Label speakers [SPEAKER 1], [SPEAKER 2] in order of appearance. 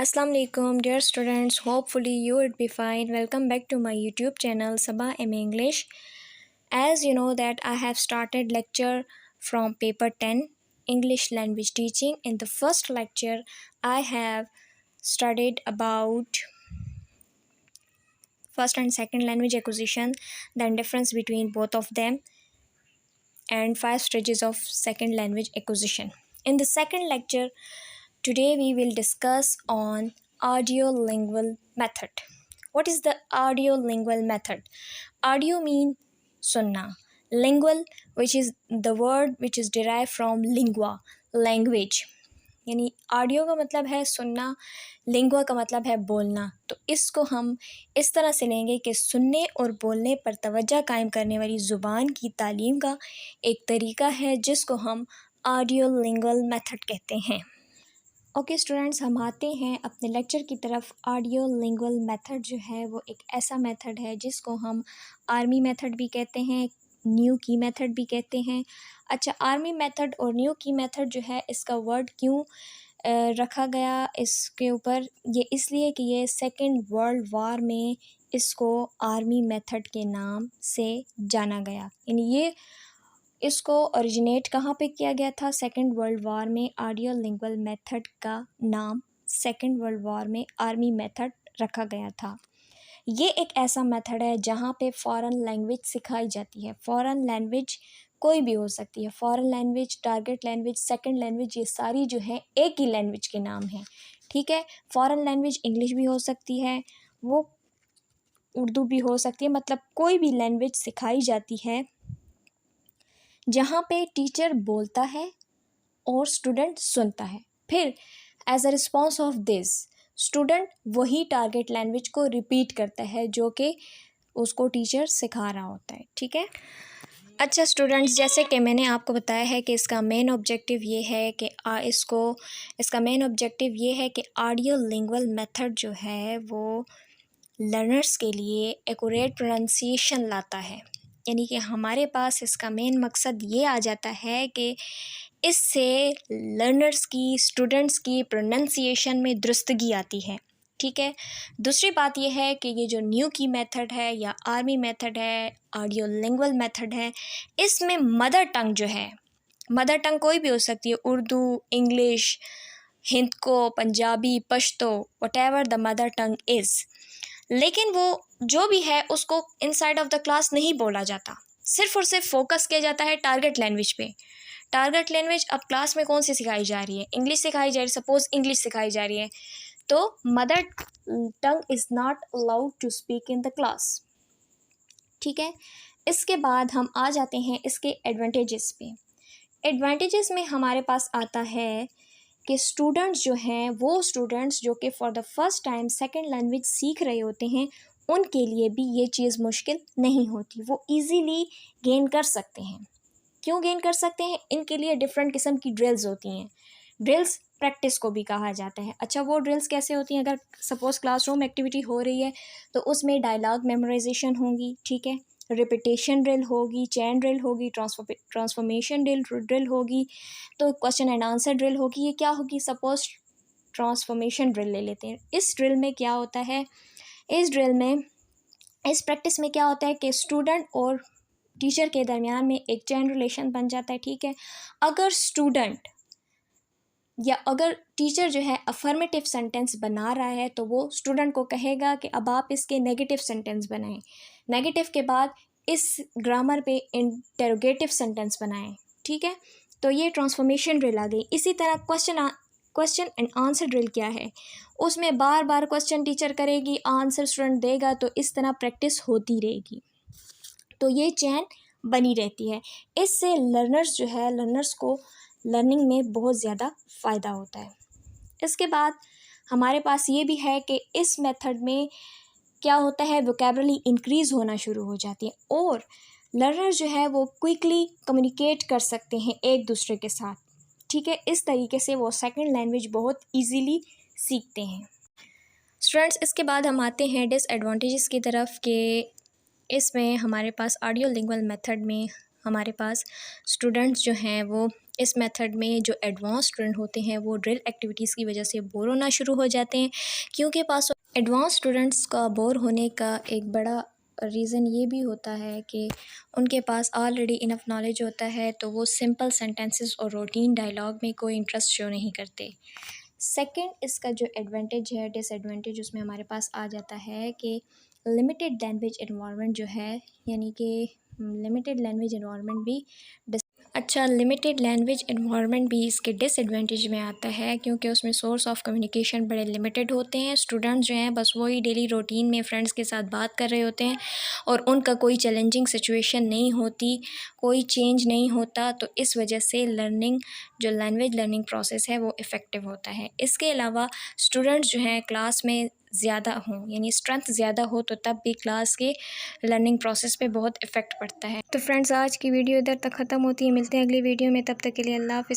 [SPEAKER 1] Assalamu alaikum dear students, hopefully you would be fine. Welcome back to my YouTube channel Sabah MA English. As you know that I have started lecture from paper 10 English language teaching. In the first lecture I have studied about first and second language acquisition, then difference between both of them, and 5 stages of second language acquisition. In the second lecture today we will discuss on audiolingual method. What is the audiolingual method? Audio mean सुनना, lingual which is the word which is derived from lingua, language. यानी audio का मतलब है सुनना, lingua का मतलब है बोलना. तो इसको हम इस तरह से लेंगे कि सुनने और बोलने पर तवज्जो कायम करने वाली ज़ुबान की तालीम का एक तरीका है जिसको हम ऑडियोलिंगुअल मेथड कहते हैं. ओके स्टूडेंट्स, हम आते हैं अपने लेक्चर की तरफ. ऑडियोलिंगुअल मेथड जो है वो एक ऐसा मेथड है जिसको हम आर्मी मेथड भी कहते हैं, न्यू की मेथड भी कहते हैं. अच्छा, आर्मी मेथड और न्यू की मेथड जो है इसका वर्ड क्यों रखा गया इसके ऊपर, ये इसलिए कि ये सेकेंड वर्ल्ड वार में इसको आर्मी मेथड के नाम से जाना गया. यानी ये इसको ओरिजिनेट कहाँ पे किया गया था? सेकेंड वर्ल्ड वार में. ऑडियोलिंगुअल मेथड का नाम सेकेंड वर्ल्ड वार में आर्मी मेथड रखा गया था. ये एक ऐसा मेथड है जहाँ पे फॉरेन लैंग्वेज सिखाई जाती है. फॉरेन लैंग्वेज कोई भी हो सकती है. Foreign language, target language, second language, ये सारी जो है एक ही लैंग्वेज के नाम है. ठीक है, फॉरेन लैंग्वेज इंग्लिश भी हो सकती है, वो उर्दू भी हो सकती है, मतलब कोई भी लैंग्वेज सिखाई जाती है जहाँ पे टीचर बोलता है और स्टूडेंट सुनता है. फिर as a response of this student वही टारगेट लैंग्वेज को रिपीट करता है जो कि उसको टीचर सिखा रहा होता है. ठीक है. अच्छा स्टूडेंट्स, जैसे कि मैंने आपको बताया है कि इसका मेन ऑब्जेक्टिव ये है कि इसका मेन ऑब्जेक्टिव ये है कि ऑडियोलिंगुअल मेथड जो है वो लर्नर्स के लिए एक्यूरेट प्रोनाउंसिएशन लाता है. यानी कि हमारे पास इसका मेन मकसद ये आ जाता है कि इससे लर्नर्स की, स्टूडेंट्स की प्रोनाउंसिएशन में दुरुस्तगी आती है. ठीक है. दूसरी बात यह है कि ये जो न्यू की मेथड है या आर्मी मेथड है, ऑडियोलिंगुअल मेथड है, इसमें मदर टंग जो है, मदर टंग कोई भी हो सकती है, Urdu, English, Hindko, Punjabi, Pashto, whatever the mother tongue is, लेकिन वो जो भी है उसको इनसाइड ऑफ द क्लास नहीं बोला जाता. सिर्फ और सिर्फ फोकस किया जाता है टारगेट लैंग्वेज पे. टारगेट लैंग्वेज अब क्लास में कौन सी सिखाई जा रही है? इंग्लिश सिखाई जा रही है. सपोज इंग्लिश सिखाई जा रही है तो mother tongue is not allowed to speak in the class. ठीक है. इसके बाद हम आ जाते हैं इसके एडवांटेजेस पे. एडवांटेजेस में हमारे पास आता है कि स्टूडेंट्स जो हैं, वो स्टूडेंट्स जो कि for the first time second language सीख रहे होते हैं, उनके लिए भी ये चीज़ मुश्किल नहीं होती. वो इजीली गेन कर सकते हैं. क्यों गेन कर सकते हैं? इनके लिए डिफरेंट किस्म की ड्रिल्स होती हैं. ड्रिल्स प्रैक्टिस को भी कहा जाता है. अच्छा, वो ड्रिल्स कैसे होती हैं? अगर सपोज़ क्लासरूम एक्टिविटी हो रही है तो उसमें डायलॉग मेमोराइजेशन होंगी. ठीक है. रिपीटेशन ड्रिल होगी, चैन ड्रिल होगी, ट्रांसफॉर्मेशन ड्रिल होगी, तो क्वेश्चन एंड आंसर ड्रिल होगी. ये क्या होगी? सपोज ट्रांसफॉर्मेशन ड्रिल ले लेते हैं. इस ड्रिल में क्या होता है, इस प्रैक्टिस में क्या होता है कि स्टूडेंट और टीचर के दरमियान में एक चैन रिलेशन बन जाता है. ठीक है. अगर स्टूडेंट या अगर टीचर जो है अफर्मेटिव सेंटेंस बना रहा है तो वो स्टूडेंट को कहेगा कि अब आप इसके नेगेटिव सेंटेंस बनाएं. नेगेटिव के बाद इस ग्रामर पे इंटरोगेटिव सेंटेंस बनाएं. ठीक है. तो ये ट्रांसफॉर्मेशन ड्रिल आ गई. इसी तरह क्वेश्चन एंड आंसर ड्रिल क्या है? उसमें बार बार क्वेश्चन टीचर करेगी, आंसर स्टूडेंट देगा, तो इस तरह प्रैक्टिस होती रहेगी. तो ये चैन बनी रहती है. इससे लर्नर्स को लर्निंग में बहुत ज़्यादा फ़ायदा होता है. इसके बाद हमारे पास ये भी है कि इस मेथड में क्या होता है, वोकैबुलरी इंक्रीज़ होना शुरू हो जाती है और लर्नर जो है वो क्विकली कम्युनिकेट कर सकते हैं एक दूसरे के साथ. ठीक है. इस तरीके से वो सेकंड लैंग्वेज बहुत इजीली सीखते हैं. स्टूडेंट्स, इसके बाद हम आते हैं डिसएडवांटेजेस की तरफ कि इसमें हमारे पास ऑडियोलिंगुअल मेथड में हमारे पास स्टूडेंट्स जो हैं वो इस मेथड में जो एडवांस स्टूडेंट होते हैं वो ड्रिल एक्टिविटीज़ की वजह से बोर होना शुरू हो जाते हैं, क्योंकि पास एडवांस स्टूडेंट्स का बोर होने का एक बड़ा रीज़न ये भी होता है कि उनके पास ऑलरेडी इनफ नॉलेज होता है, तो वो सिंपल सेंटेंसेस और रूटीन डायलॉग में कोई इंटरेस्ट शो नहीं करते। सेकंड, इसका जो एडवांटेज है, डिसएडवांटेज उसमें हमारे पास आ जाता है कि लिमिटेड लैंग्वेज इन्वायरमेंट जो है, यानी कि लिमिटेड लैंग्वेज इन्वायरमेंट भी लिमिटेड लैंग्वेज इन्वायरमेंट भी इसके डिसएडवांटेज में आता है, क्योंकि उसमें सोर्स ऑफ कम्युनिकेशन बड़े लिमिटेड होते हैं। स्टूडेंट्स जो हैं बस वही डेली रूटीन में फ्रेंड्स के साथ बात कर रहे होते हैं और उनका कोई चैलेंजिंग सिचुएशन नहीं होती, कोई चेंज नहीं होता, तो इस वजह से लैंग्वेज लर्निंग प्रोसेस है वो इफ़ेक्टिव होता है। इसके अलावा स्टूडेंट्स जो हैं क्लास में ज़्यादा हों, यानी स्ट्रेंथ ज़्यादा हो, तो तब भी क्लास के लर्निंग प्रोसेस पे बहुत इफ़ेक्ट पड़ता है। तो फ्रेंड्स, आज की वीडियो इधर तक ख़त्म होती है। मिलते हैं अगली वीडियो में, तब तक के लिए अल्लाह हाफ़िज़।